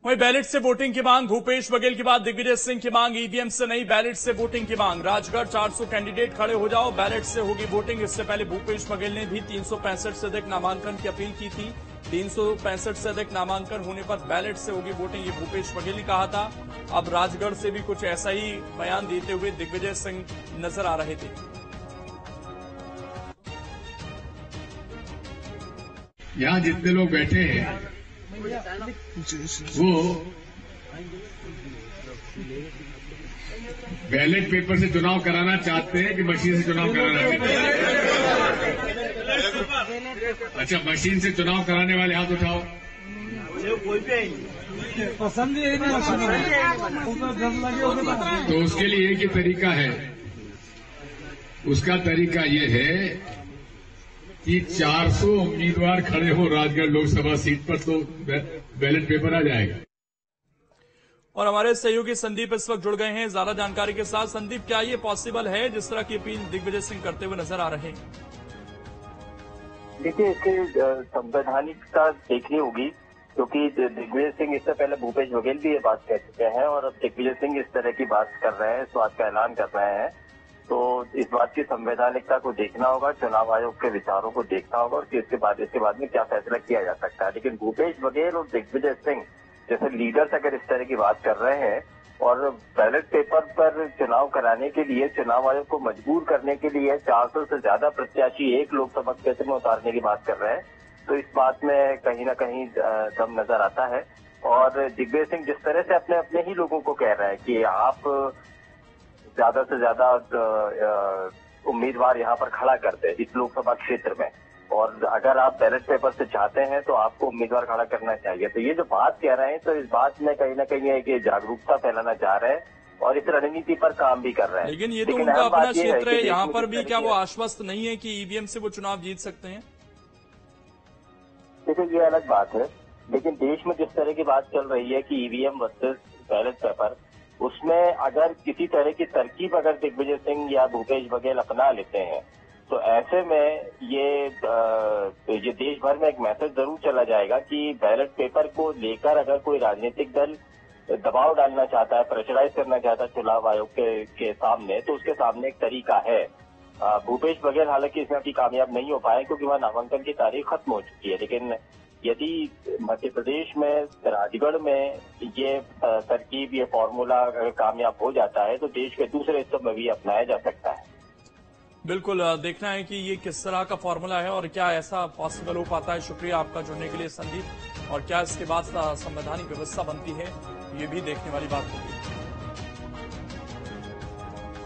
वहीं बैलेट से वोटिंग की मांग, भूपेश बघेल के बाद दिग्विजय सिंह की मांग, ईवीएम से नहीं बैलेट से वोटिंग की मांग। राजगढ़ 400 कैंडिडेट खड़े हो जाओ, बैलेट से होगी वोटिंग। इससे पहले भूपेश बघेल ने भी 365 से अधिक नामांकन की अपील की थी। 365 से अधिक नामांकन होने पर बैलेट से होगी वोटिंग, ये भूपेश बघेल ने कहा था। अब राजगढ़ से भी कुछ ऐसा ही बयान देते हुए दिग्विजय सिंह नजर आ रहे थे। यहाँ जितने लोग बैठे हैं वो बैलेट पेपर से चुनाव कराना चाहते हैं कि मशीन से चुनाव कराना चाहते हैं? अच्छा, मशीन से चुनाव कराने वाले हाथ उठाओ। पसंद ही तो उसके लिए एक ही तरीका है। उसका तरीका ये है कि 400 उम्मीदवार खड़े हो राजगढ़ लोकसभा सीट पर, तो बैलेट पेपर आ जाएगा। और हमारे सहयोगी संदीप इस वक्त जुड़ गए हैं ज्यादा जानकारी के साथ। संदीप, क्या ये पॉसिबल है जिस तरह की अपील दिग्विजय सिंह करते हुए नजर आ रहे हैं? देखिए, इसकी संवैधानिकता देखनी होगी, क्योंकि दिग्विजय सिंह इससे पहले भूपेश बघेल भी ये बात कह चुके हैं और अब दिग्विजय सिंह इस तरह की बात कर रहे हैं, इस बात का ऐलान कर रहे हैं। तो इस बात की संवैधानिकता को देखना होगा, चुनाव आयोग के विचारों को देखना होगा और इसके बाद में क्या फैसला किया जा सकता है। लेकिन भूपेश बघेल और दिग्विजय सिंह जैसे लीडर्स अगर इस तरह की बात कर रहे हैं और बैलेट पेपर पर चुनाव कराने के लिए चुनाव आयोग को मजबूर करने के लिए 400 से ज्यादा प्रत्याशी एक लोकसभा क्षेत्र में उतारने की बात कर रहे हैं, तो इस बात में कहीं ना कहीं दम नजर आता है। और दिग्विजय सिंह जिस तरह से अपने अपने ही लोगों को कह रहे हैं कि आप ज्यादा से ज्यादा उम्मीदवार यहाँ पर खड़ा करते हैं इस लोकसभा क्षेत्र में, और अगर आप बैलेट पेपर से चाहते हैं तो आपको उम्मीदवार खड़ा करना चाहिए। तो ये जो बात कह रहे हैं, तो इस बात में कहीं ना कहीं एक जागरूकता फैलाना चाह रहे हैं और इस रणनीति पर काम भी कर रहे हैं। लेकिन ये तो उनका अपना क्षेत्र है, यहाँ पर भी क्या वो आश्वस्त नहीं है कि ईवीएम से वो चुनाव जीत सकते हैं? देखिए, ये अलग बात है, लेकिन देश में जिस तरह की बात चल रही है कि ईवीएम वर्सेस बैलेट पेपर, उसमें अगर किसी तरह की तरकीब अगर दिग्विजय सिंह या भूपेश बघेल अपना लेते हैं तो ऐसे में ये देश भर में एक मैसेज जरूर चला जाएगा कि बैलेट पेपर को लेकर अगर कोई राजनीतिक दल दबाव डालना चाहता है, प्रेशराइज करना चाहता है चुनाव आयोग के सामने, तो उसके सामने एक तरीका है। भूपेश बघेल हालांकि इसमें अभी कामयाब नहीं हो पाए क्योंकि वह नामांकन की तारीख खत्म हो चुकी है, लेकिन यदि मध्य प्रदेश में राजगढ़ में ये तरकीब, ये फॉर्मूला अगर कामयाब हो जाता है तो देश के दूसरे हिस्सों में भी अपनाया जा सकता है। बिल्कुल, देखना है कि ये किस तरह का फॉर्मूला है और क्या ऐसा पॉसिबल हो पाता है। शुक्रिया आपका जुड़ने के लिए संदीप, और क्या इसके बाद संवैधानिक व्यवस्था बनती है, ये भी देखने वाली बात होगी।